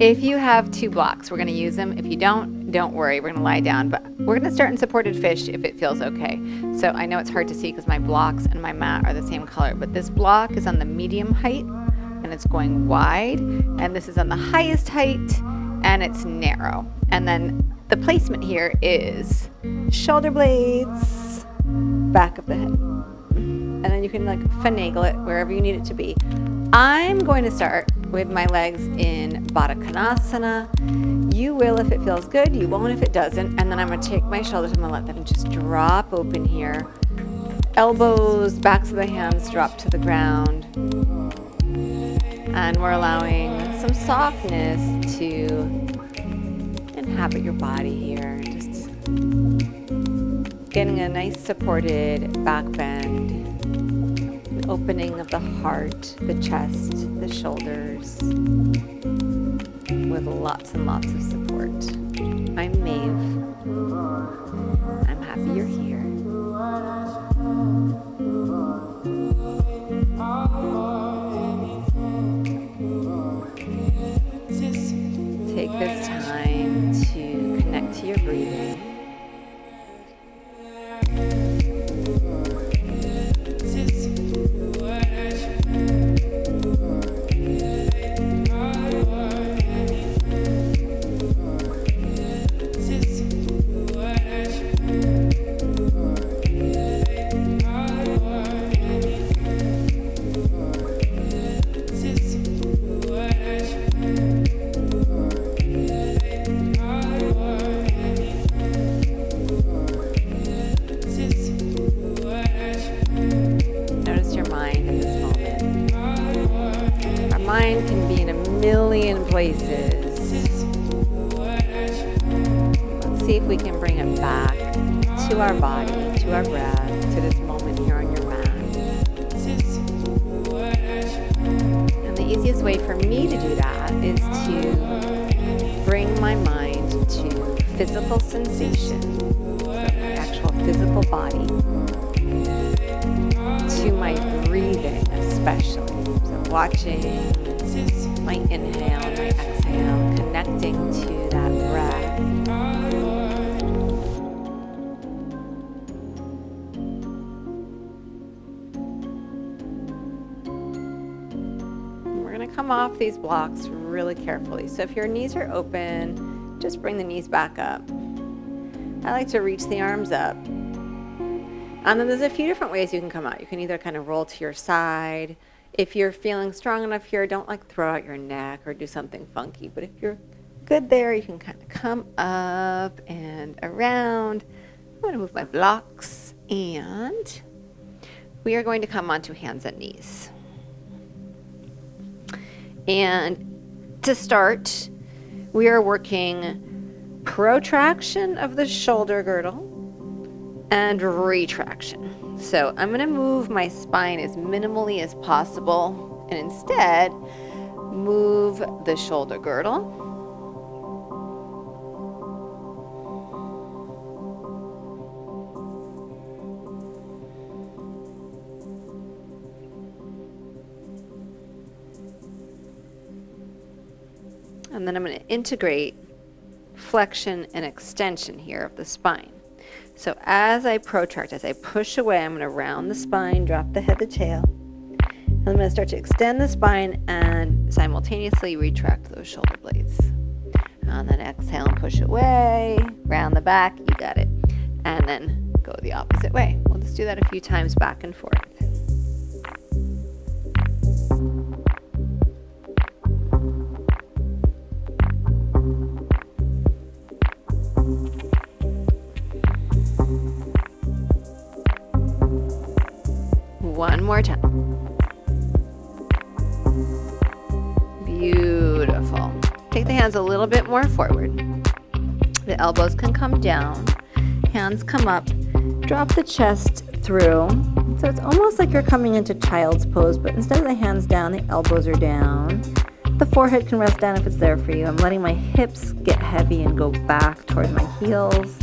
If you have 2 blocks, we're going to use them. If you don't worry, we're going to lie down, but we're going to start in supported fish if it feels okay. So I know it's hard to see because my blocks and my mat are the same color, but this block is on the medium height and it's going wide, and this is on the highest height and it's narrow. And then the placement here is shoulder blades, back of the head. And then you can like finagle it wherever you need it to be. I'm going to start with my legs in Baddha Konasana. You will if it feels good, you won't if it doesn't. And then I'm going to take my shoulders, I'm going to let them just drop open here. Elbows, backs of the hands drop to the ground. And we're allowing some softness to inhabit your body here. Just getting a nice supported back bend. Opening of the heart, the chest, the shoulders, with lots and lots of support. I'm Maeve. I'm happy you're here. Take this time to connect to your breathing. Places. Let's see if we can bring it back to our body, to our breath, to this moment here on your mat. And the easiest way for me to do that is to bring my mind to physical sensation, so the actual physical body, to my breathing especially. So watching my inhale, my exhale, connecting to that breath. We're going to come off these blocks really carefully. So if your knees are open, just bring the knees back up. I like to reach the arms up. And then there's a few different ways you can come out. You can either kind of roll to your side. If you're feeling strong enough here, don't like throw out your neck or do something funky. But if you're good there, you can kind of come up and around. I'm going to move my blocks, and we are going to come onto hands and knees. And to start, we are working protraction of the shoulder girdle and retraction. So I'm going to move my spine as minimally as possible and instead move the shoulder girdle. And then I'm going to integrate flexion and extension here of the spine. So as I protract, as I push away, I'm going to round the spine, drop the head to tail. And I'm going to start to extend the spine and simultaneously retract those shoulder blades. And then exhale and push away, round the back, you got it. And then go the opposite way. We'll just do that a few times back and forth. One more time. Beautiful. Take the hands a little bit more forward. The elbows can come down. Hands come up. Drop the chest through. So it's almost like you're coming into child's pose, but instead of the hands down, the elbows are down. The forehead can rest down if it's there for you. I'm letting my hips get heavy and go back towards my heels.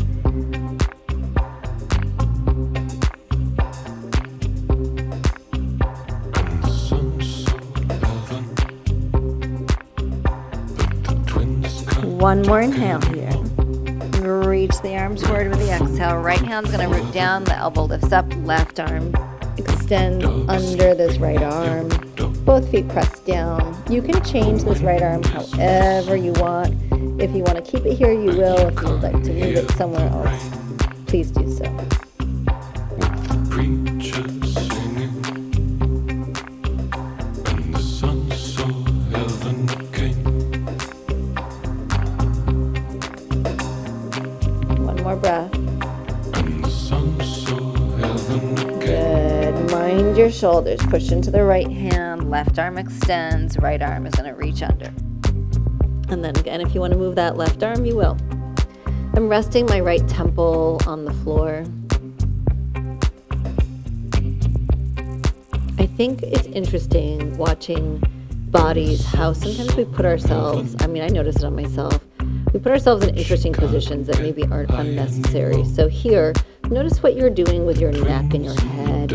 One more inhale here. Reach the arms forward with the exhale. Right hand's gonna root down, the elbow lifts up, left arm extends under this right arm. Both feet pressed down. You can change this right arm however you want. If you want to keep it here, you will. If you'd like to move it somewhere else, please do so. One more breath. Good. Mind your shoulders. Push into the right hand. Left arm extends. Right arm is going to reach under. And then again, if you want to move that left arm, you will. I'm resting my right temple on the floor. I think it's interesting watching bodies, how sometimes we put ourselves, I notice it on myself, we put ourselves in interesting positions that maybe aren't unnecessary. So here, notice what you're doing with your neck and your head.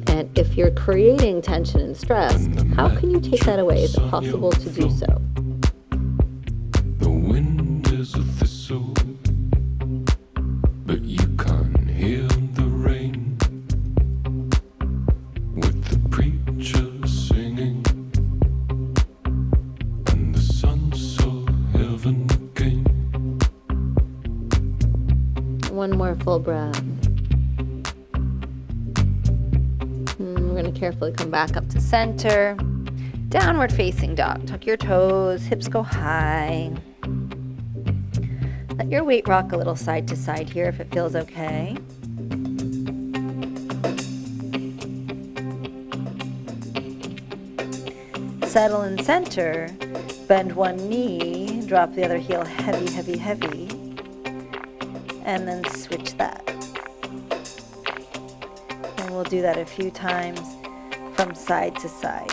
And if you're creating tension and stress, how can you take that away? Is it possible to do so? The wind is a thistle, but you can't hear the rain. With the preacher singing, and the sun saw heaven again. One more full breath. We're going to carefully come back up to center. Downward facing dog. Tuck your toes, hips go high. Let your weight rock a little side to side here if it feels okay. Settle in center. Bend one knee, drop the other heel heavy, heavy, heavy. And then switch that. And we'll do that a few times from side to side.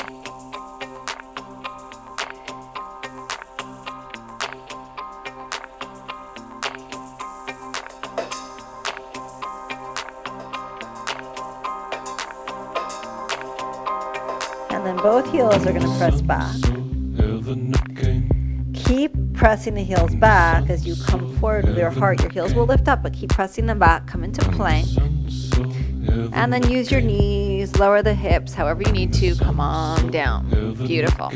And then both heels are going to press back. Keep pressing the heels back as you come forward with your heart. Your heels will lift up, but keep pressing them back. Come into plank. And then use your knees, lower the hips, however you need to. Come on down. Beautiful.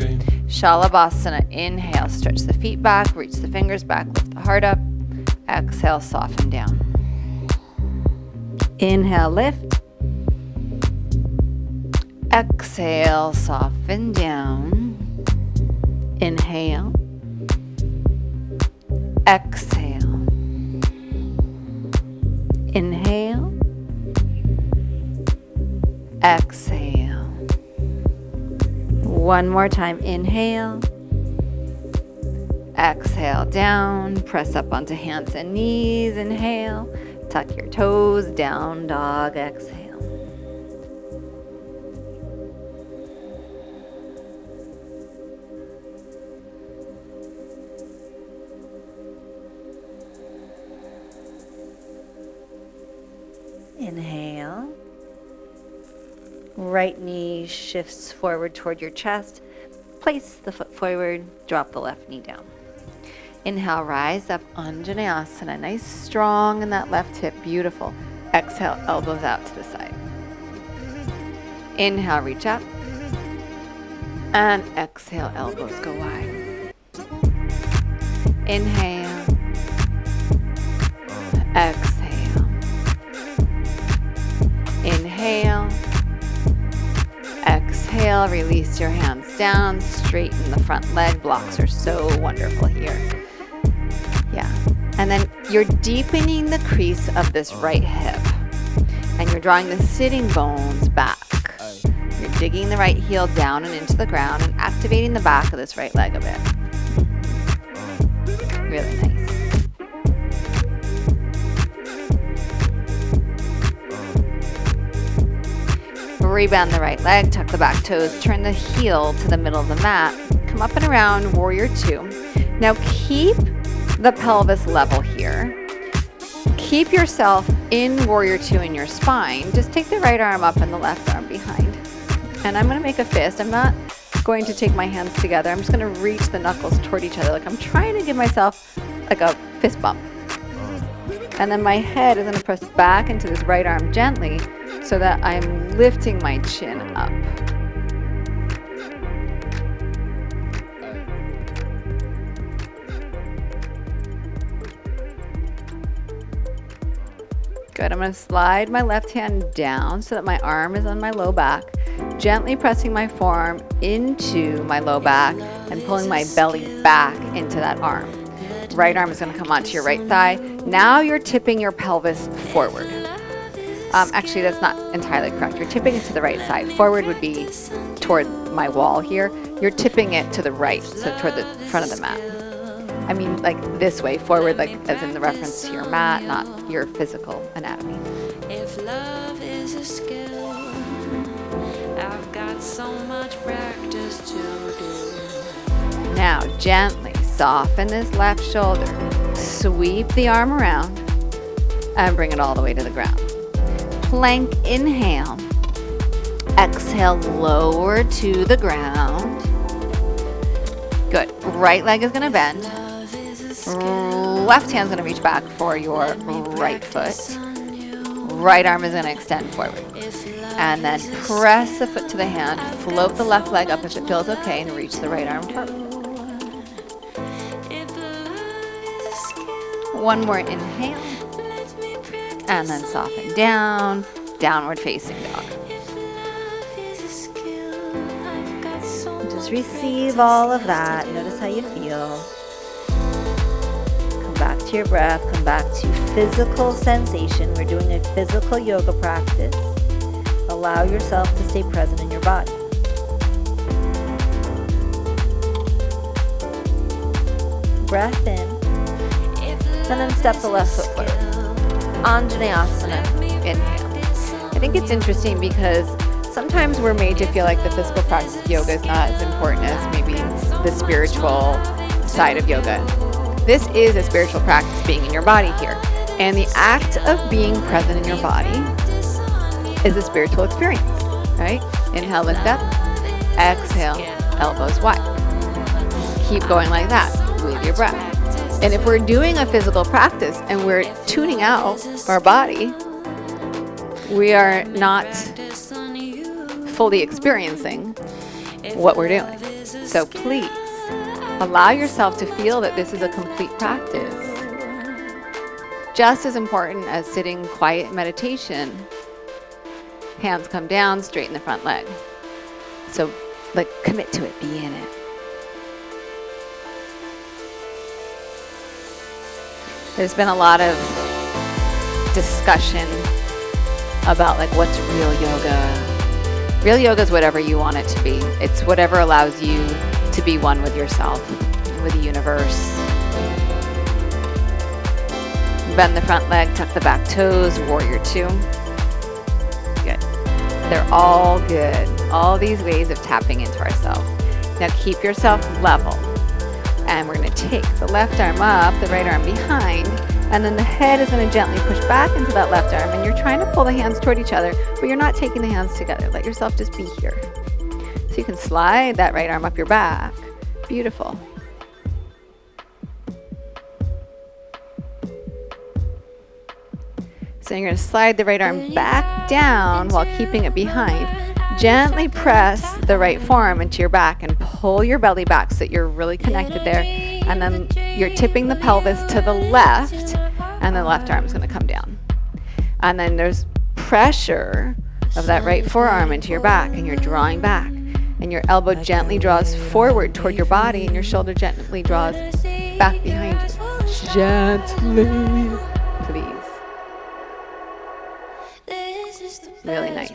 Shalabhasana. Inhale, stretch the feet back, reach the fingers back, lift the heart up. Exhale, soften down. Inhale, lift. Exhale, soften down. Inhale. Exhale. Inhale. Exhale. One more time. Inhale. Exhale down. Press up onto hands and knees. Inhale. Tuck your toes. Down dog. Exhale. Inhale. Right knee shifts forward toward your chest. Place the foot forward, drop the left knee down. Inhale, rise up, Anjaneyasana. Nice, strong in that left hip, beautiful. Exhale, elbows out to the side. Inhale, reach up. And exhale, elbows go wide. Inhale. Exhale. Inhale. Exhale, release your hands down, straighten the front leg. Blocks are so wonderful here. Yeah. And then you're deepening the crease of this right hip. And you're drawing the sitting bones back. You're digging the right heel down and into the ground and activating the back of this right leg a bit. Really nice. Rebend the right leg, tuck the back toes, turn the heel to the middle of the mat. Come up and around, warrior two. Now keep the pelvis level here. Keep yourself in warrior two in your spine. Just take the right arm up and the left arm behind. And I'm going to make a fist. I'm not going to take my hands together. I'm just going to reach the knuckles toward each other. Like I'm trying to give myself like a fist bump. And then my head is going to press back into this right arm gently so that I'm lifting my chin up. Good. I'm going to slide my left hand down so that my arm is on my low back, gently pressing my forearm into my low back and pulling my belly back into that arm. Right arm is going to come onto your right thigh. Now you're tipping your pelvis forward. Actually, that's not entirely correct. You're tipping it to the right side. Forward would be toward my wall here. You're tipping it to the right, so toward the front of the mat. I mean like this way, forward, like as in the reference to your mat, not your physical anatomy. If love is a skill, I've got so much practice to do. Now gently soften this left shoulder. Sweep the arm around and bring it all the way to the ground. Plank inhale. Exhale, lower to the ground. Good. Right leg is going to bend. Left hand's going to reach back for your right foot. Right arm is going to extend forward. And then press the foot to the hand. Float the left leg up if it feels okay and reach the right arm forward. One more inhale. And then soften down. Downward facing dog. Just receive all of that. Notice how you feel. Come back to your breath. Come back to physical sensation. We're doing a physical yoga practice. Allow yourself to stay present in your body. Breath in. And then step the left foot forward. Anjaneyasana. Inhale. I think it's interesting because sometimes we're made to feel like the physical practice of yoga is not as important as maybe the spiritual side of yoga. This is a spiritual practice, being in your body here. And the act of being present in your body is a spiritual experience, right? Inhale, lift up. Exhale, elbows wide. Keep going like that with your breath. And if we're doing a physical practice and we're tuning out our body, we are not fully experiencing what we're doing. So please allow yourself to feel that this is a complete practice. Just as important as sitting quiet meditation, hands come down, straighten the front leg. So like commit to it, be in it. There's been a lot of discussion about like what's real yoga. Real yoga is whatever you want it to be. It's whatever allows you to be one with yourself, with the universe. Bend the front leg, tuck the back toes, warrior two. Good. They're all good. All these ways of tapping into ourselves. Now keep yourself level. And we're going to take the left arm up, the right arm behind, and then the head is going to gently push back into that left arm, and you're trying to pull the hands toward each other, but you're not taking the hands together. Let yourself just be here. So you can slide that right arm up your back. Beautiful. So you're going to slide the right arm back down while keeping it behind. Gently press the right forearm into your back and pull your belly back so that you're really connected there. And then you're tipping the pelvis to the left, and the left arm is going to come down. And then there's pressure of that right forearm into your back, and you're drawing back. And your elbow gently draws forward toward your body, and your shoulder gently draws back behind you. Gently, please. Really nice.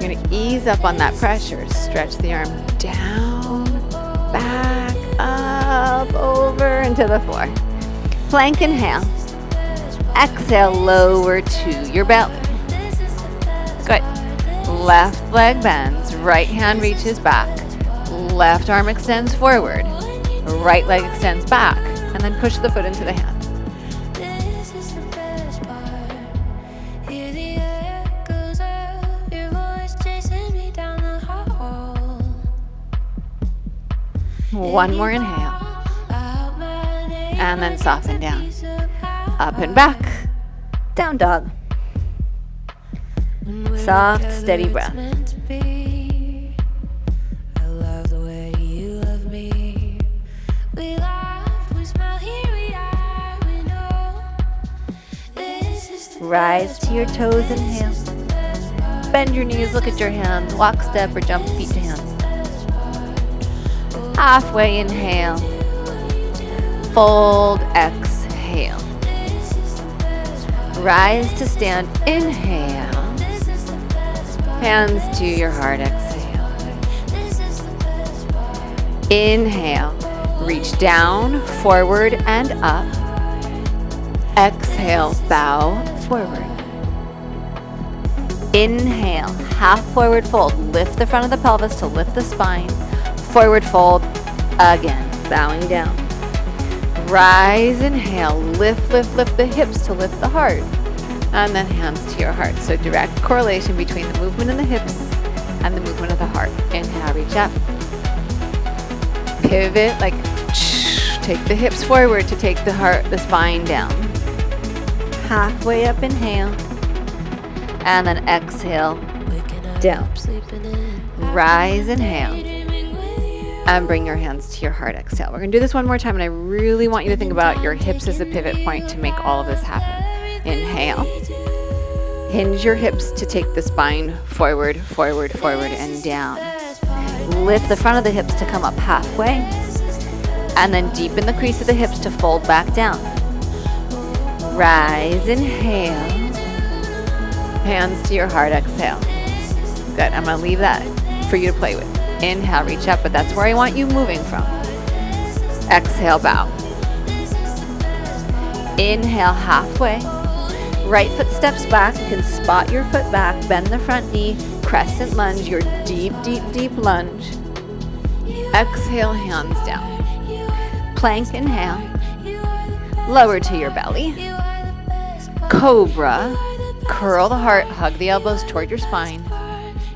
You're going to ease up on that pressure. Stretch the arm down, back, up, over, into the floor. Plank inhale. Exhale, lower to your belly. Good. Left leg bends. Right hand reaches back. Left arm extends forward. Right leg extends back. And then push the foot into the hand. One more inhale. And then soften down. Up and back. Down dog. Soft, steady breath. Rise to your toes, inhale. Bend your knees, look at your hands. Walk, step, or jump feet to hands. Halfway inhale. Fold, exhale. Rise to stand, inhale. Hands to your heart, exhale. Inhale, reach down, forward, and up. Exhale, bow forward. Inhale, half forward fold. Lift the front of the pelvis to lift the spine. Forward fold again, bowing down. Rise, inhale, lift, lift, lift the hips to lift the heart. And then hands to your heart. So direct correlation between the movement in the hips and the movement of the heart. Inhale, reach up. Pivot, like take the hips forward to take the spine down. Halfway up, inhale. And then exhale, down. Rise, inhale. And bring your hands to your heart, exhale. We're gonna do this one more time, and I really want you to think about your hips as a pivot point to make all of this happen. Inhale. Hinge your hips to take the spine forward, forward, forward, and down. Lift the front of the hips to come up halfway. And then deepen the crease of the hips to fold back down. Rise, inhale. Hands to your heart, exhale. Good, I'm gonna leave that for you to play with. Inhale, reach up, but that's where I want you moving from. Exhale, bow. Inhale, halfway. Right foot steps back. You can spot your foot back, bend the front knee, crescent lunge, your deep, deep, deep lunge. Exhale, hands down. Plank, inhale. Lower to your belly. Cobra. Curl the heart, hug the elbows toward your spine.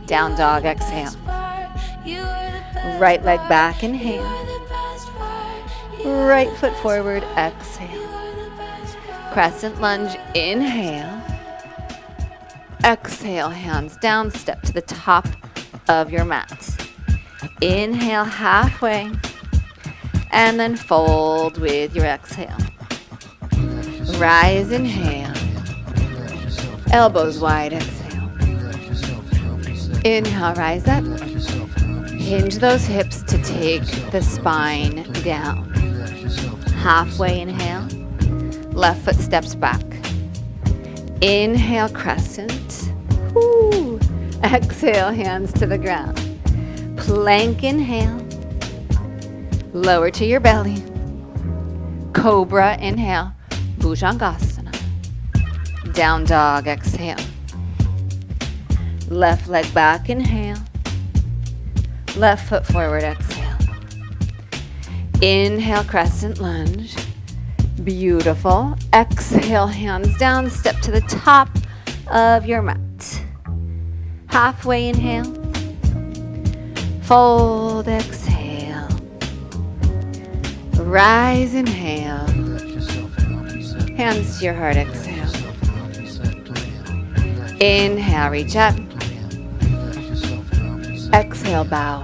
Down dog, exhale. Right leg back, inhale. Right foot forward, exhale. Crescent lunge, inhale. Exhale, hands down, step to the top of your mat. Inhale, halfway. And then fold with your exhale. Rise, inhale. Elbows wide, exhale. Inhale, rise up. Hinge those hips to take the spine down. Halfway inhale. Left foot steps back. Inhale, crescent. Woo. Exhale, hands to the ground. Plank, inhale. Lower to your belly. Cobra, inhale. Bhujangasana. Down dog, exhale. Left leg back, inhale. Left foot forward, exhale. Inhale, crescent lunge. Beautiful. Exhale, hands down, step to the top of your mat. Halfway inhale. Fold, exhale. Rise, inhale. Hands to your heart, exhale. Inhale, reach up. Exhale, bow.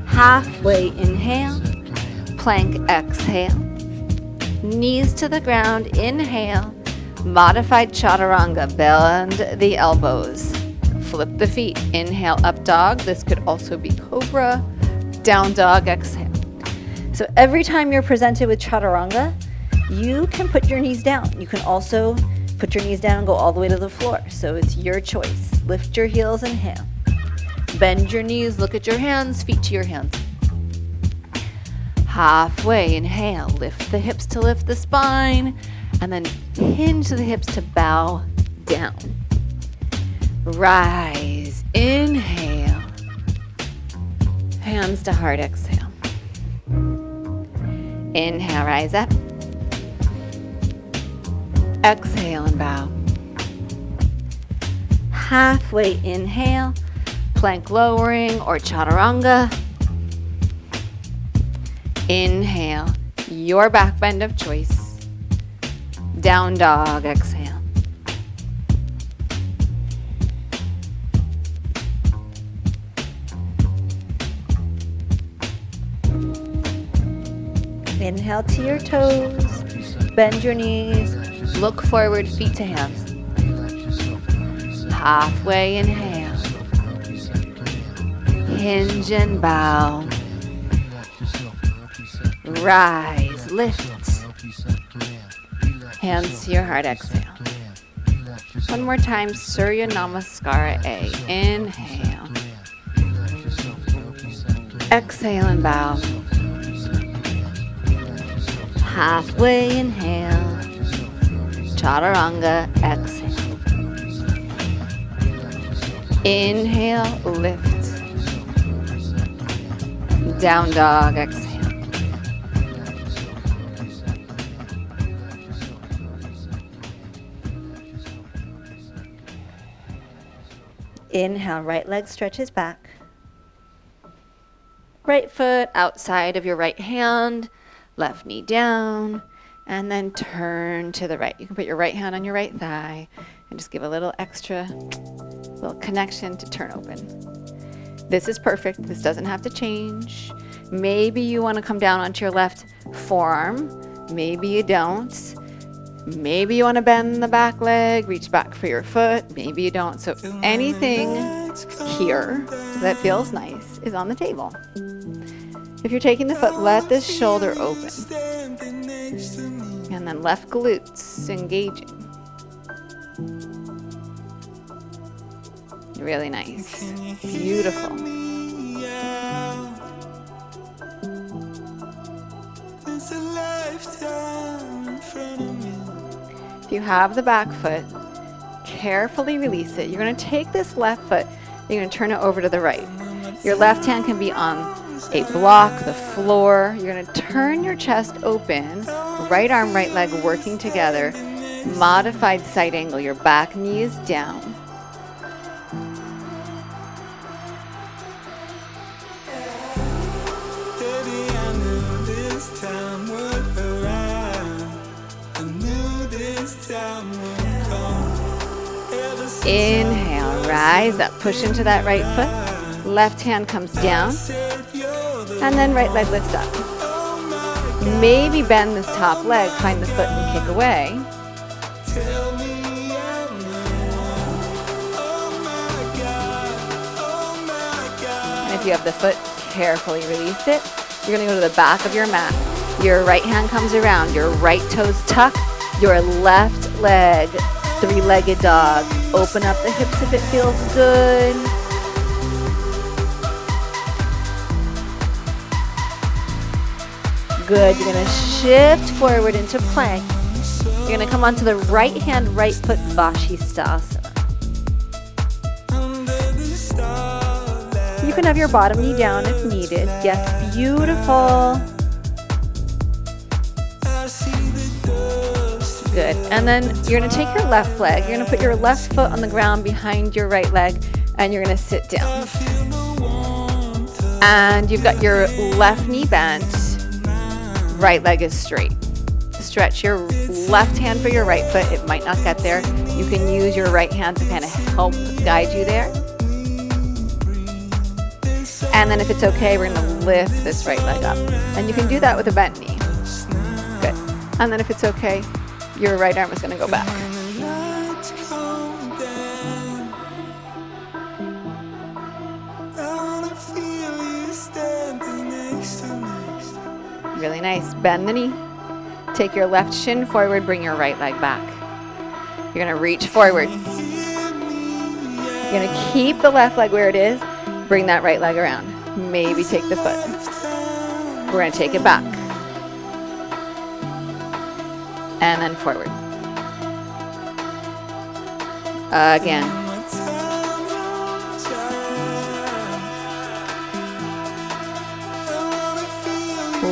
Halfway inhale. Plank, exhale. Knees to the ground, inhale. Modified chaturanga, bend the elbows. Flip the feet, inhale, up dog. This could also be cobra. Down dog, exhale. So every time you're presented with chaturanga, you can put your knees down. You can also put your knees down and go all the way to the floor. So it's your choice. Lift your heels, inhale. Bend your knees, look at your hands, feet to your hands. Halfway, inhale, lift the hips to lift the spine, and then hinge the hips to bow down. Rise, inhale. Hands to heart, exhale. Inhale, rise up. Exhale and bow. Halfway inhale, plank lowering or chaturanga. Inhale, your back bend of choice. Down dog, exhale. Inhale to your toes, bend your knees, look forward, feet to hands. Halfway inhale, hinge and bow. Rise, lift. Hands to your heart, exhale. One more time, Surya Namaskara A. Inhale. Exhale and bow. Halfway inhale. Chaturanga, exhale. Inhale, lift. Down dog, exhale. Inhale, right leg stretches back. Right foot outside of your right hand, left knee down, and then turn to the right. You can put your right hand on your right thigh and just give a little extra, little connection to turn open. This is perfect. This doesn't have to change. Maybe you want to come down onto your left forearm. Maybe you don't. Maybe you want to bend the back leg, reach back for your foot. Maybe you don't. So anything here that feels nice is on the table. If you're taking the foot, let this shoulder open. And then left glutes engaging. Really nice. Beautiful. If you have the back foot, carefully release it. You're going to take this left foot, you're going to turn it over to the right. Your left hand can be on a block, the floor. You're going to turn your chest open, right arm, right leg working together. Modified side angle, your back knee is down. Inhale, rise up, push into that right foot. Left hand comes down, and then right leg lifts up. Maybe bend this top leg, find the foot and kick away. And if you have the foot, carefully release it. You're going to go to the back of your mat. Your right hand comes around, your right toes tuck, your left leg, three-legged dog. Open up the hips if it feels good. Good. You're going to shift forward into plank. You're going to come onto the right hand, right foot, Vashisthasana. You can have your bottom knee down if needed. Yes, beautiful. Good. And then you're going to take your left leg. You're going to put your left foot on the ground behind your right leg, and you're going to sit down. And you've got your left knee bent. Right leg is straight. Stretch your left hand for your right foot. It might not get there. You can use your right hand to kind of help guide you there. And then if it's okay, we're going to lift this right leg up. And you can do that with a bent knee. Good. And then if it's okay, your right arm is going to go back. Really nice. Bend the knee. Take your left shin forward, bring your right leg back. You're going to reach forward. You're going to keep the left leg where it is. Bring that right leg around. Maybe take the foot. We're going to take it back. And then forward. Again.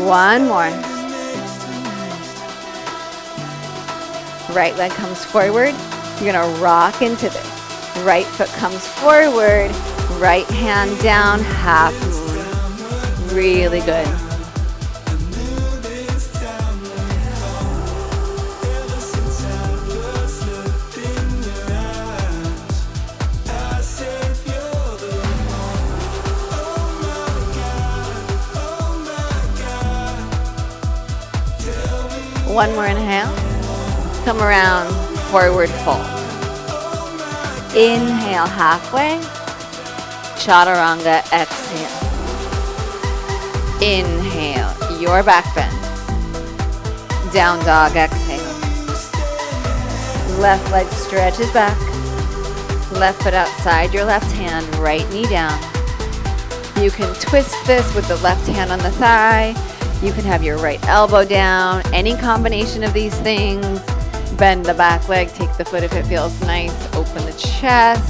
One more. Right leg comes forward. You're going to rock into this. Right foot comes forward. Right hand down, half moon. Really good. One more inhale. Come around, forward fold. Inhale halfway. Chaturanga, exhale. Inhale, your back bend. Down dog, exhale. Left leg stretches back. Left foot outside your left hand, right knee down. You can twist this with the left hand on the thigh. You can have your right elbow down. Any combination of these things. Bend the back leg, take the foot if it feels nice. Open the chest.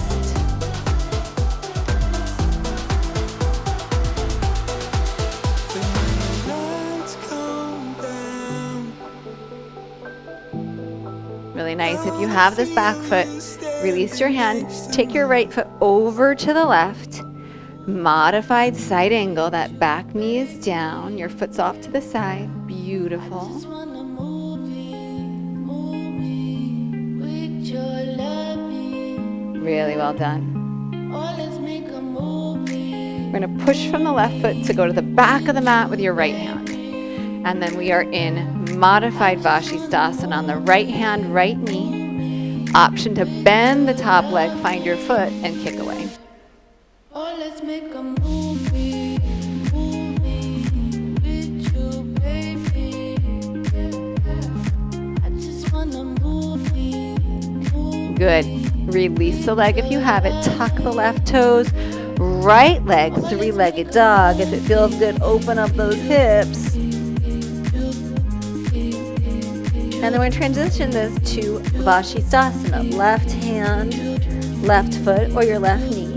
Really nice. If you have this back foot, release your hand. Take your right foot over to the left. Modified side angle. That back knee is down. Your foot's off to the side. Beautiful. Really well done. We're going to push from the left foot to go to the back of the mat with your right hand. And then we are in modified Vashisthasana on the right hand, right knee. Option to bend the top leg, find your foot, and kick away. Good. Release the leg if you have it. Tuck the left toes. Right leg, three-legged dog. If it feels good, open up those hips. And then we're going to transition this to Vashisthasana. Left hand, left foot, or your left knee.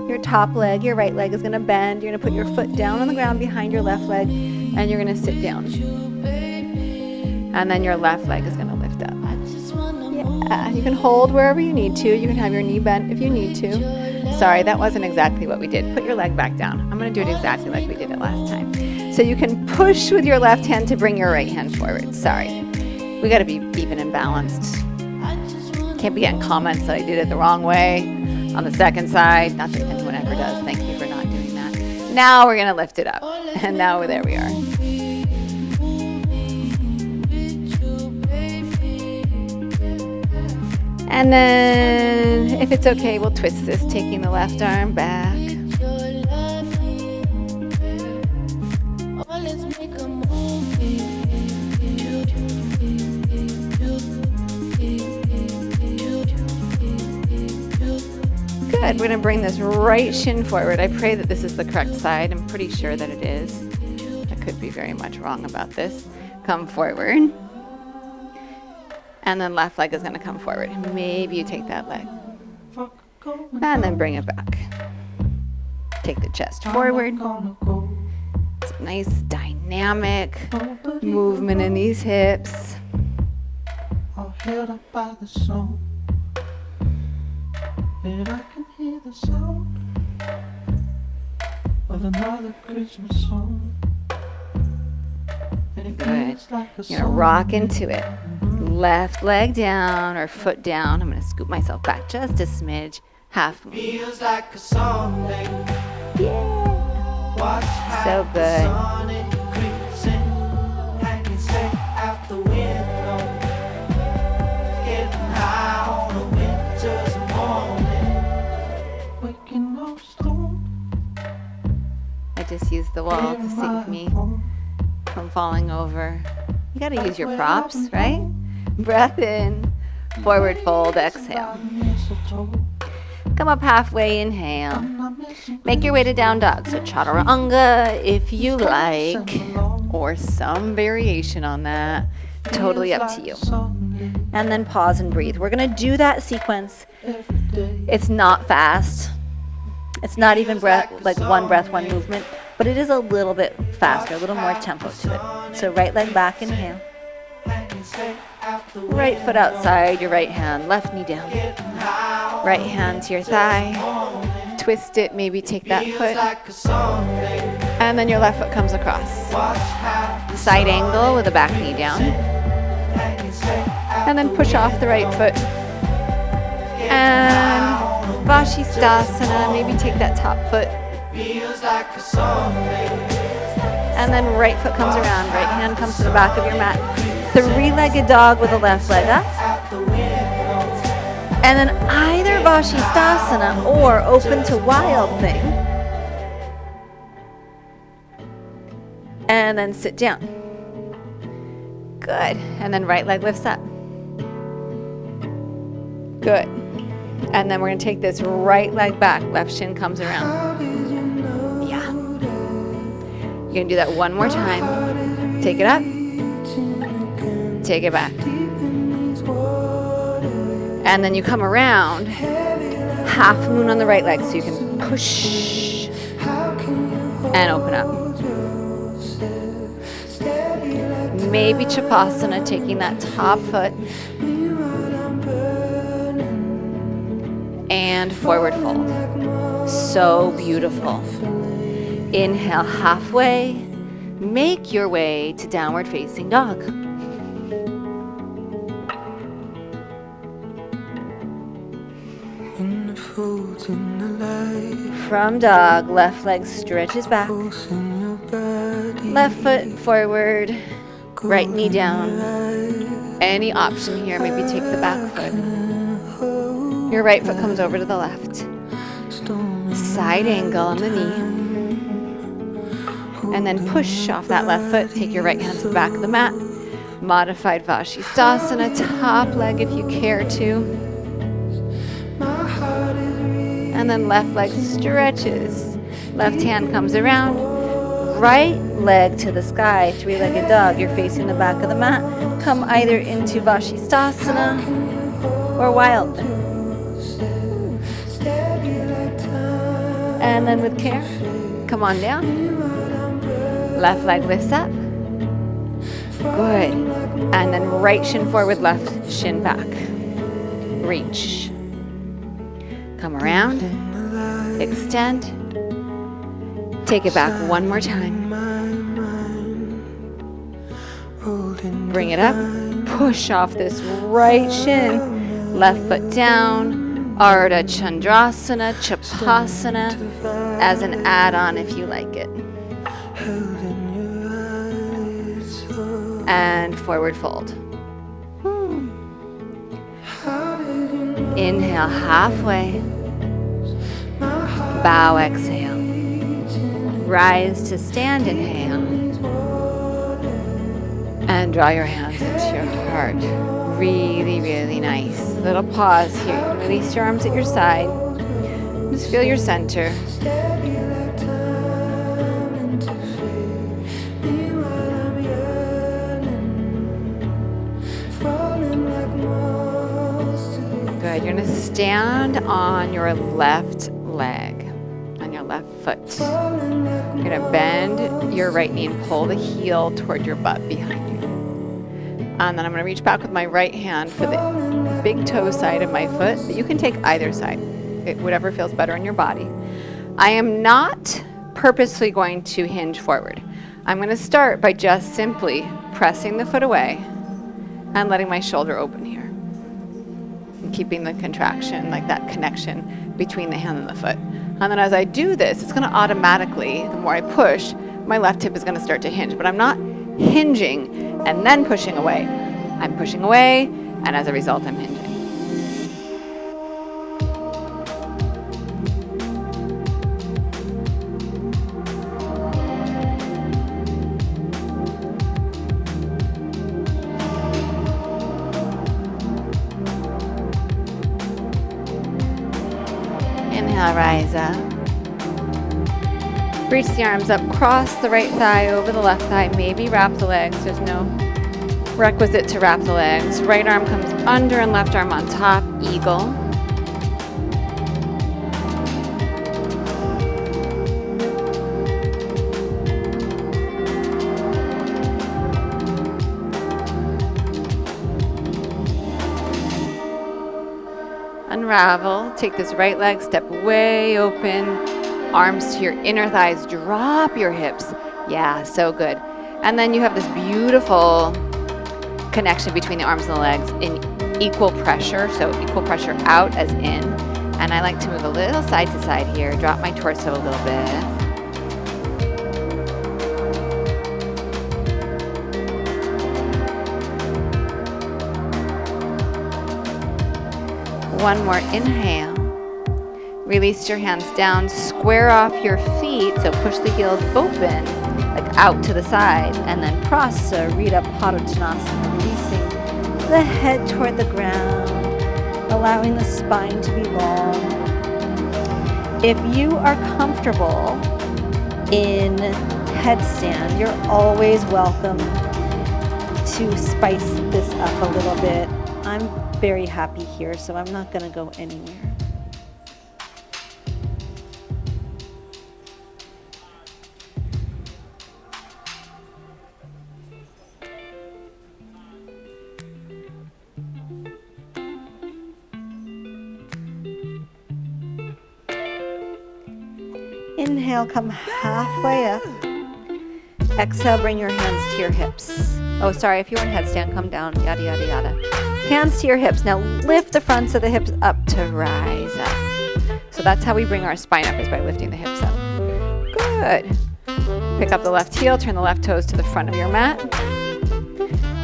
Your top leg, your right leg is going to bend. You're going to put your foot down on the ground behind your left leg, and you're going to sit down. And then your left leg is going to lift up. Yeah, you can hold wherever you need to. You can have your knee bent if you need to. Sorry, that wasn't exactly what we did. Put your leg back down. I'm going to do it exactly like we did it last time. So you can push with your left hand to bring your right hand forward. Sorry. We got to be even and balanced. Can't be getting comments that I did it the wrong way on the second side. Not that anyone ever does. Thank you for not doing that. Now we're going to lift it up. And now there we are. And then, if it's okay, we'll twist this, taking the left arm back. Good. We're going to bring this right shin forward. I pray that this is the correct side. I'm pretty sure that it is. I could be very much wrong about this. Come forward. And then left leg is going to come forward. Maybe you take that leg. And then bring it back. Take the chest forward. It's a nice dynamic movement in these hips. Held up by the song, and I can hear the sound of another Christmas song. And it feels like a You're going to rock into it. Left leg down or foot down. I'm going to scoop myself back just a smidge. Half move. feels like a song, baby. Yeah. Watch So how good. the sun it creeps in, hanging straight out the window, getting high on a winter's morning, waking up stoned. I just used the wall to save me from falling over. You got to use your props, right? Breath in, forward fold, exhale. Come up halfway, inhale. Make your way to down dog. So chaturanga if you like, or some variation on that. Totally up to you. And then pause and breathe. We're going to do that sequence. It's not fast. It's not even breath, like one breath, one movement, but it is a little bit faster, a little more tempo to it. So right leg back, inhale. Right foot outside, your right hand, left knee down. Right hand to your thigh. Twist it, maybe take that foot. And then your left foot comes across. Side angle with the back knee down. And then push off the right foot. And Vashisthasana. Maybe take that top foot. Feels like a song, And then right foot comes around. Right hand comes to the back of your mat. Three-legged dog with the left leg up. And then either Vashisthasana or open to wild thing. And then sit down. Good. And then right leg lifts up. Good. And then we're going to take this right leg back. Left shin comes around. Yeah. You're going to do that one more time. Take it up. Take it back. And then you come around. Half moon on the right leg so you can push and open up. Maybe Chapasana, taking that top foot. And forward fold. So beautiful. Inhale halfway. Make your way to downward facing dog. From dog, left leg stretches back. Left foot forward. Right knee down. Any option here, maybe take the back foot. Your right foot comes over to the left. Side angle on the knee. And then push off that left foot. Take your right hand to the back of the mat. Modified Vashisthasana, top leg if you care to. And then left leg stretches. Left hand comes around. Right leg to the sky, three-legged dog. You're facing the back of the mat. Come either into Vashisthasana or wild thing. And then with care, come on down. Left leg lifts up. Good. And then right shin forward, left shin back. Reach. Come around. Extend. Take it back one more time. Bring it up. Push off this right shin. Left foot down. Ardha Chandrasana, Chapasana, as an add-on if you like it. And forward fold. Inhale halfway. Bow, exhale. Rise to stand, inhale. And draw your hands into your heart. Really, really nice. Little pause here. You can release your arms at your side. Just feel your center. Good. You're going to stand on your left leg, on your left foot. You're going to bend your right knee and pull the heel toward your butt behind you. And then I'm going to reach back with my right hand for the big toe side of my foot. But you can take either side, whatever feels better in your body. I am not purposely going to hinge forward. I'm going to start by just simply pressing the foot away and letting my shoulder open here. And keeping the contraction, like that connection between the hand and the foot. And then as I do this, it's going to automatically, the more I push, my left hip is going to start to hinge. But I'm not hinging and then pushing away. I'm pushing away, and as a result, I'm hinging. Inhale, rise up. Reach the arms up, cross the right thigh over the left thigh, maybe wrap the legs. There's no requisite to wrap the legs. Right arm comes under and left arm on top, eagle. Unravel, take this right leg, step way open. Arms to your inner thighs, drop your hips. Yeah, so good. And then you have this beautiful connection between the arms and the legs in equal pressure. So equal pressure out as in, And I like to move a little side to side here, drop my torso a little bit. One more inhale. Release your hands down, square off your feet, so push the heels open, like out to the side, and then Prasarita Padottanasana, releasing the head toward the ground, allowing the spine to be long. If you are comfortable in headstand, you're always welcome to spice this up a little bit. I'm very happy here, so I'm not going to go anywhere. Inhale, come halfway up. Exhale, bring your hands to your hips. Oh, sorry, if you're in headstand, come down, yada, yada, yada. Hands to your hips. Now lift the fronts of the hips up to rise up. So that's how we bring our spine up, is by lifting the hips up. Good. Pick up the left heel, turn the left toes to the front of your mat.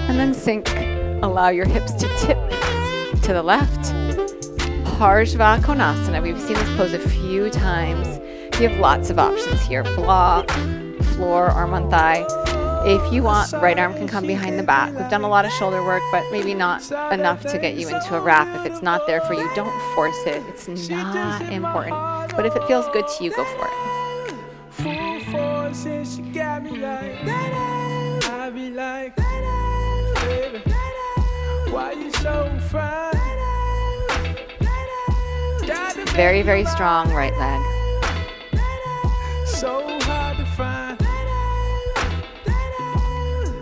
And then sink. Allow your hips to tip to the left. Parsva Konasana. We've seen this pose a few times. You have lots of options here. Block, floor, arm on thigh. If you want, right arm can come behind the back. We've done a lot of shoulder work, but maybe not enough to get you into a wrap. If it's not there for you, don't force it. It's not important. But if it feels good to you, go for it. Full force and she got me like, I be like, baby, why you so fine? Very, very strong right leg. So hard to find.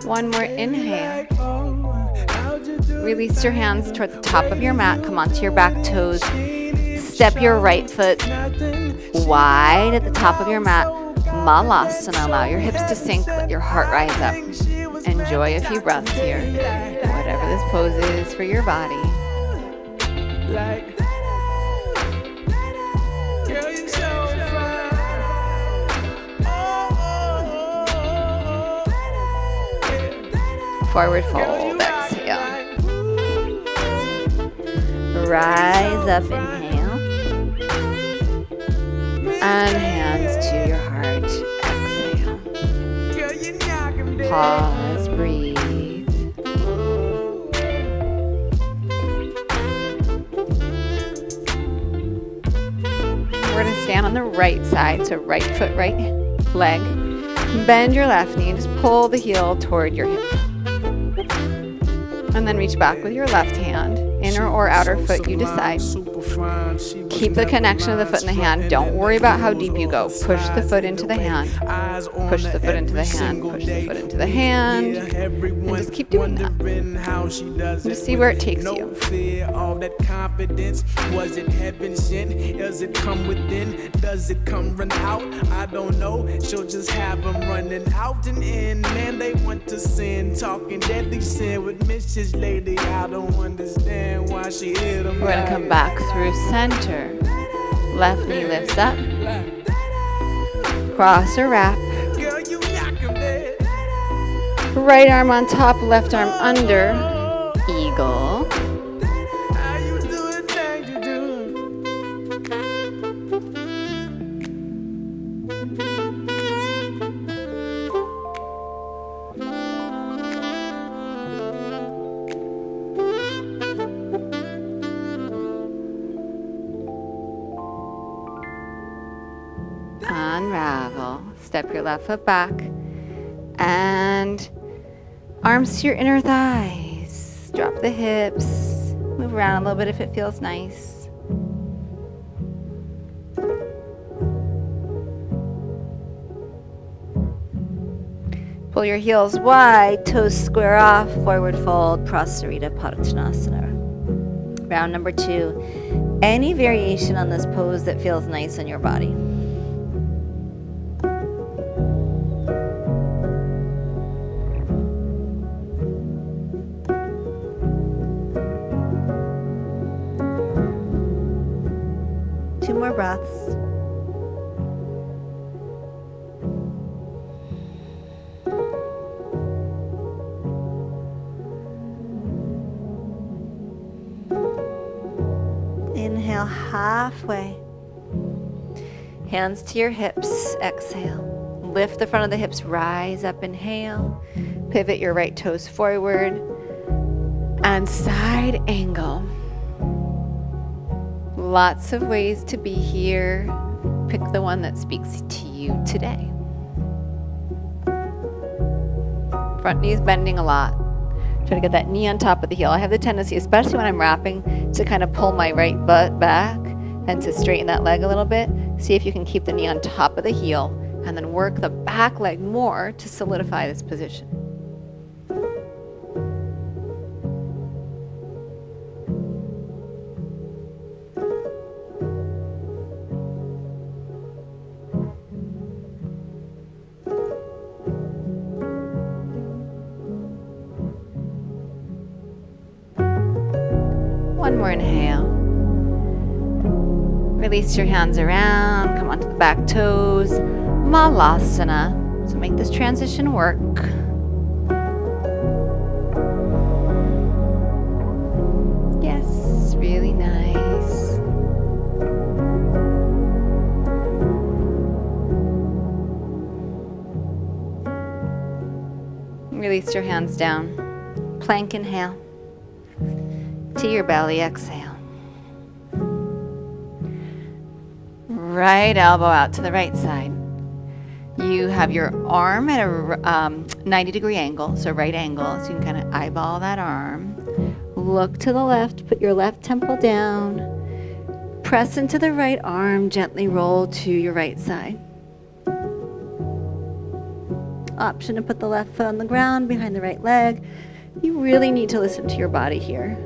One more inhale. Release your hands toward the top of your mat. Come onto your back toes. Step your right foot wide at the top of your mat. Malasana. Allow your hips to sink. Let your heart rise up. Enjoy a few breaths here. Whatever this pose is for your body. Forward fold, exhale. Rise up, inhale. And hands to your heart, exhale. Pause, breathe. We're gonna stand on the right side, so right foot, right leg. Bend your left knee, just pull the heel toward your hip. And then reach back with your left hand, inner or outer foot, you decide. Keep the connection of the foot in the hand. Don't worry about how deep you go. Push the foot into the hand. Push the foot into the hand. Push the foot into the hand. And just keep doing that. Just see where it takes you. All that confidence, was it heaven sent? Does it come within? Does it come run out? I don't know. She'll just have them running out and in. Man, they want to sin, talking deadly sin with Mrs. Lady. I don't understand why she hit them. We're gonna come back through center. Left knee lifts up. Cross or wrap. Right arm on top, left arm under. Eagle. Unravel. Step your left foot back. And arms to your inner thighs. Drop the hips. Move around a little bit if it feels nice. Pull your heels wide, toes square off, forward fold, Prasarita Padottanasana. Round number 2. Any variation on this pose that feels nice on your body. 2 more breaths. Inhale halfway. Hands to your hips. Exhale. Lift the front of the hips. Rise up. Inhale. Pivot your right toes forward. And side angle. Lots of ways to be here. Pick the one that speaks to you today. Front knee's bending a lot. Try to get that knee on top of the heel. I have the tendency, especially when I'm wrapping, to kind of pull my right butt back and to straighten that leg a little bit. See if you can keep the knee on top of the heel and then work the back leg more to solidify this position. One more inhale. Release your hands around, come onto the back toes. Malasana. So make this transition work. Yes, really nice. Release your hands down. Plank inhale. To your belly, exhale. Right elbow out to the right side. You have your arm at a 90-degree angle, so right angle, so you can kind of eyeball that arm. Look to the left, put your left temple down. Press into the right arm, gently roll to your right side. Option to put the left foot on the ground behind the right leg. You really need to listen to your body here.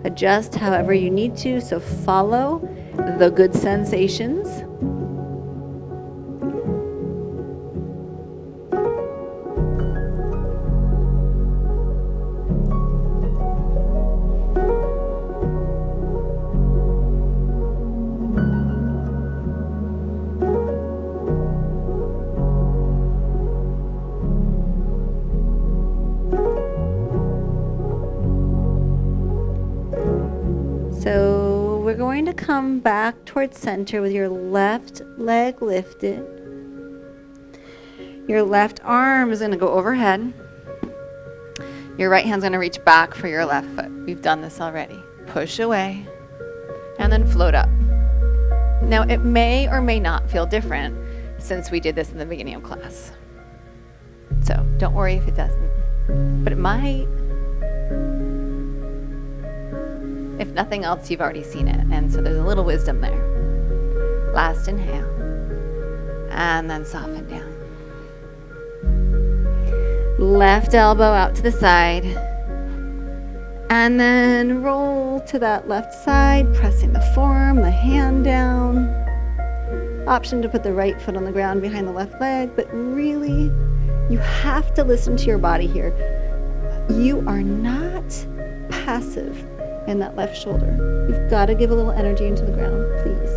Adjust however you need to, so follow the good sensations. So we're going to come back towards center with your left leg lifted. Your left arm is going to go overhead. Your right hand's going to reach back for your left foot. We've done this already. Push away and then float up. Now it may or may not feel different since we did this in the beginning of class. So don't worry if it doesn't, but it might. If nothing else, you've already seen it, and so there's a little wisdom there. Last inhale, and then soften down. Left elbow out to the side, and then roll to that left side, pressing the forearm, the hand down. Option to put the right foot on the ground behind the left leg, but really, you have to listen to your body here. You are not passive in that left shoulder. You've got to give a little energy into the ground, please.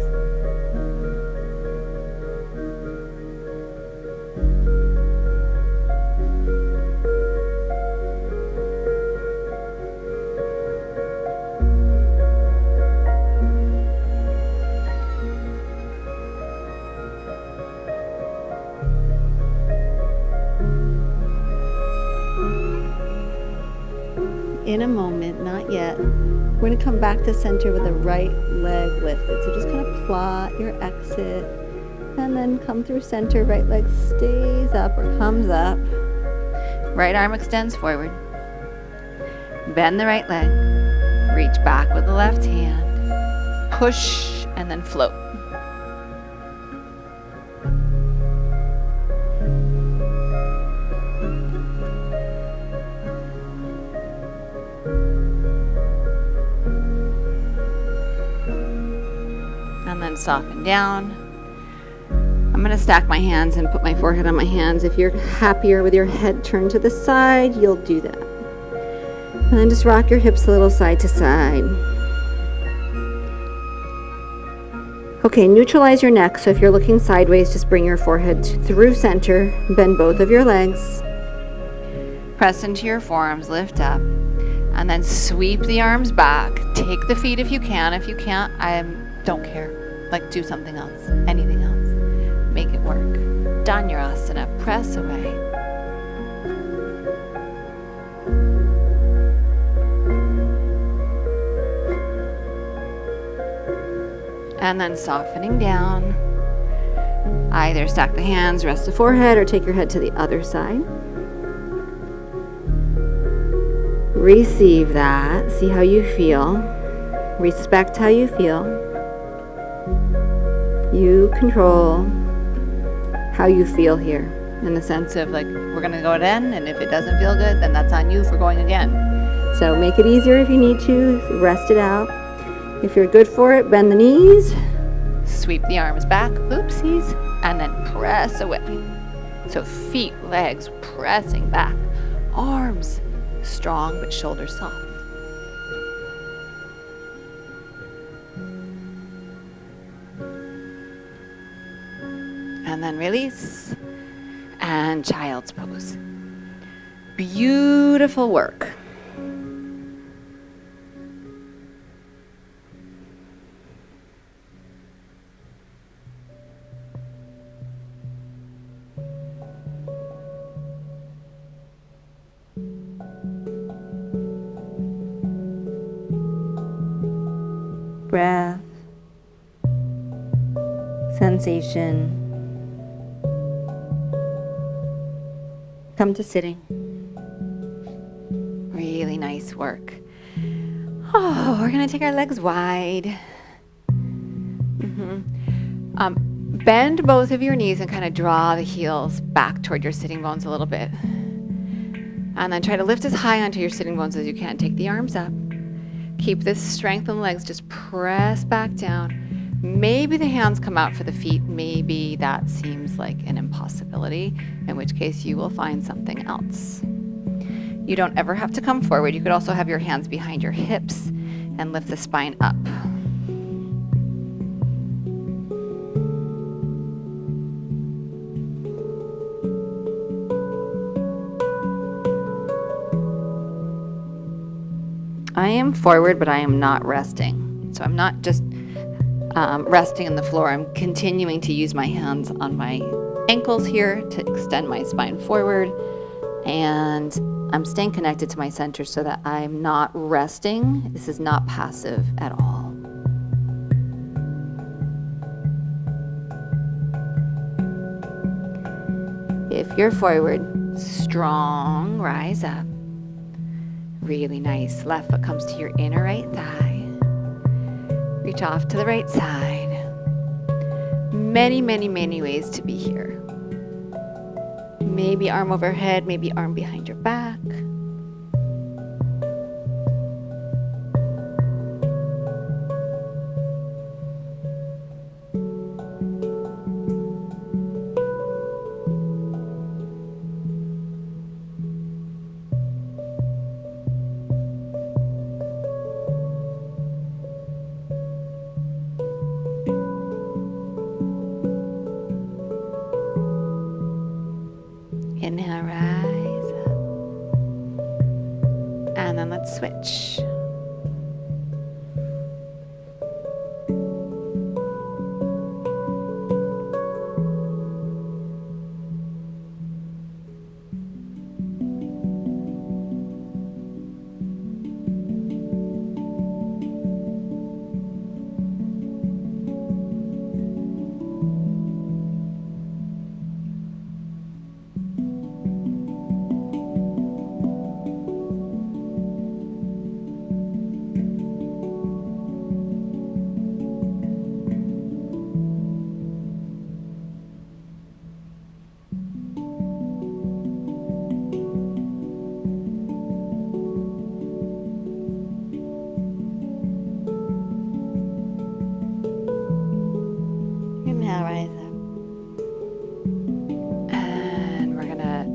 In a moment, not yet, we're going to come back to center with the right leg lifted. So just kind of plot your exit and then come through center. Right leg stays up or comes up. Right arm extends forward. Bend the right leg. Reach back with the left hand. Push and then float. And then soften down. I'm going to stack my hands and put my forehead on my hands. If you're happier with your head turned to the side, you'll do that. And then just rock your hips a little side to side. Okay, neutralize your neck. So if you're looking sideways, just bring your forehead through center, bend both of your legs. Press into your forearms, lift up, and then sweep the arms back. Take the feet if you can. If you can't, I don't care. Like, do something else, anything else. Make it work. Dhanurasana, press away. And then softening down. Either stack the hands, rest the forehead, or take your head to the other side. Receive that. See how you feel. Respect how you feel. You control how you feel here, in the sense of, like, we're going to go again, and if it doesn't feel good, then that's on you for going again. So make it easier if you need to. Rest it out. If you're good for it, bend the knees. Sweep the arms back. Oopsies. And then press away. So feet, legs pressing back. Arms strong, but shoulders soft. And then release. And child's pose. Beautiful work. Breath, sensation. Come to sitting. Really nice work. Oh, we're gonna take our legs wide. Bend both of your knees and kind of draw the heels back toward your sitting bones a little bit. And then try to lift as high onto your sitting bones as you can. Take the arms up. Keep this strength in the legs, just press back down. Maybe the hands come out for the feet. Maybe that seems like an impossibility, in which case you will find something else. You don't ever have to come forward. You could also have your hands behind your hips and lift the spine up. I am forward, but I am not resting. So I'm not just resting on the floor. I'm continuing to use my hands on my ankles here to extend my spine forward. And I'm staying connected to my center so that I'm not resting. This is not passive at all. If you're forward, strong, rise up. Really nice. Left foot comes to your inner right thigh. Reach off to the right side. Many, many, many ways to be here. Maybe arm overhead, maybe arm behind your back. Inhale, rise up. And then let's switch. Inhale, rise up. And we're gonna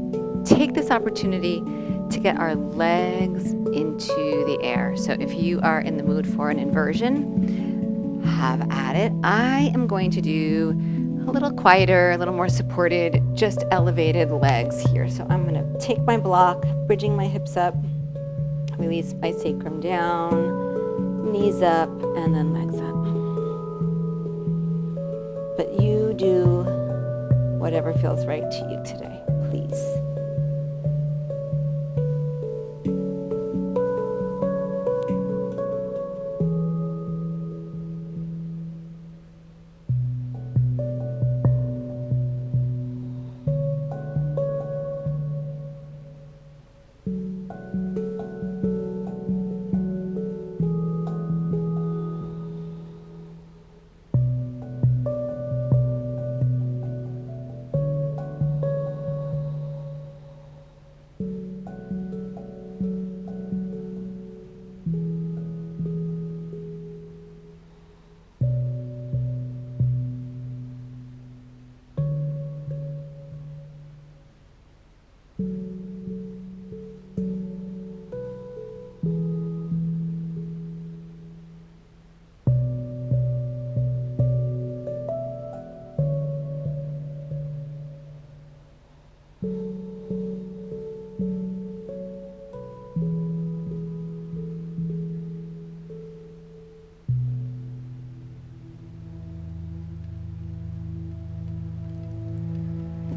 take this opportunity to get our legs into the air. So if you are in the mood for an inversion, Have at it. I am going to do a little quieter, a little more supported, just elevated legs here. So I'm going to take my block, bridging my hips up, release my sacrum down, knees up, and then legs up. But you do whatever feels right to you today, please.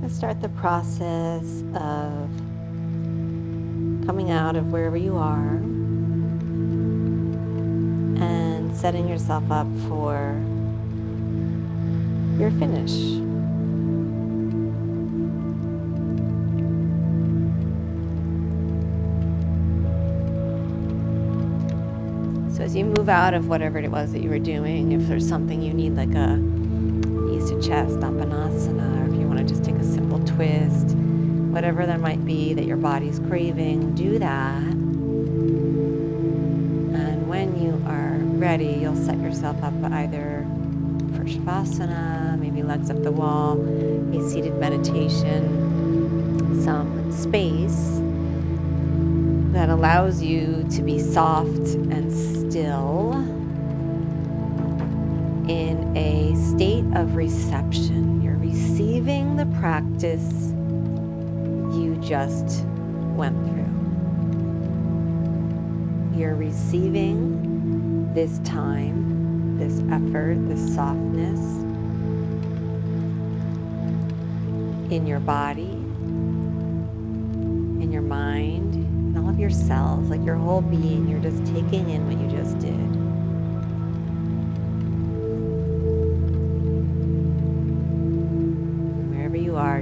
Start the process of coming out of wherever you are and setting yourself up for your finish. So as you move out of whatever it was that you were doing, if there's something you need, like a knees to chest, Sampanasana, or if you want to just take a simple twist, whatever there might be that your body's craving, do that. And when you are ready, you'll set yourself up either for Shavasana, maybe legs up the wall, a seated meditation, some space that allows you to be soft and still in a state of reception. You're receiving the practice you just went through. You're receiving this time, this effort, this softness in your body, in your mind, in all of your cells, like your whole being. You're just taking in what you just did.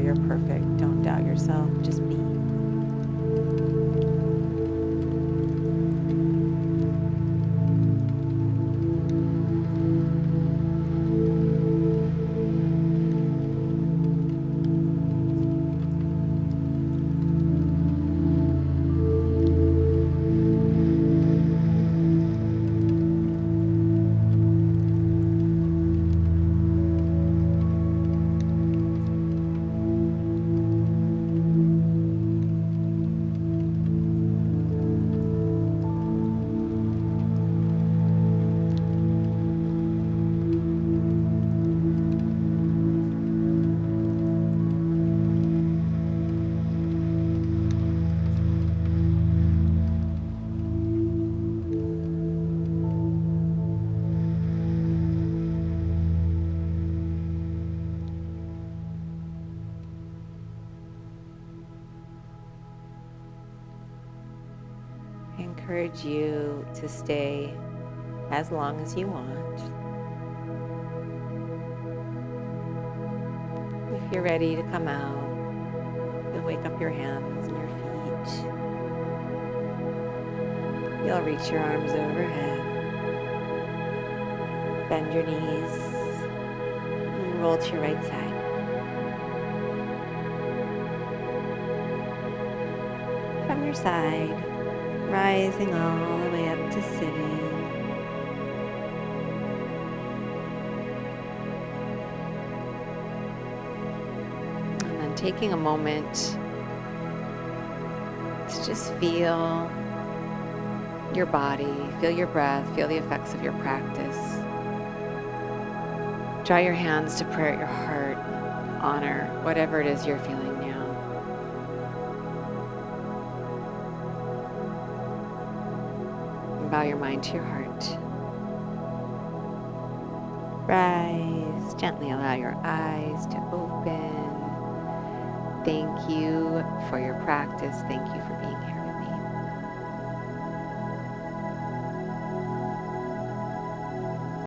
You're perfect. Don't doubt yourself. Just be. I encourage you to stay as long as you want. If you're ready to come out, you'll wake up your hands and your feet. You'll reach your arms overhead. Bend your knees and roll to your right side. From your side, rising all the way up to sitting. And then taking a moment to just feel your body, feel your breath, feel the effects of your practice. Draw your hands to prayer at your heart. Honor whatever it is you're feeling now. And bow your mind to your heart. Rise. Gently allow your eyes to open. Thank you for your practice. Thank you for being here.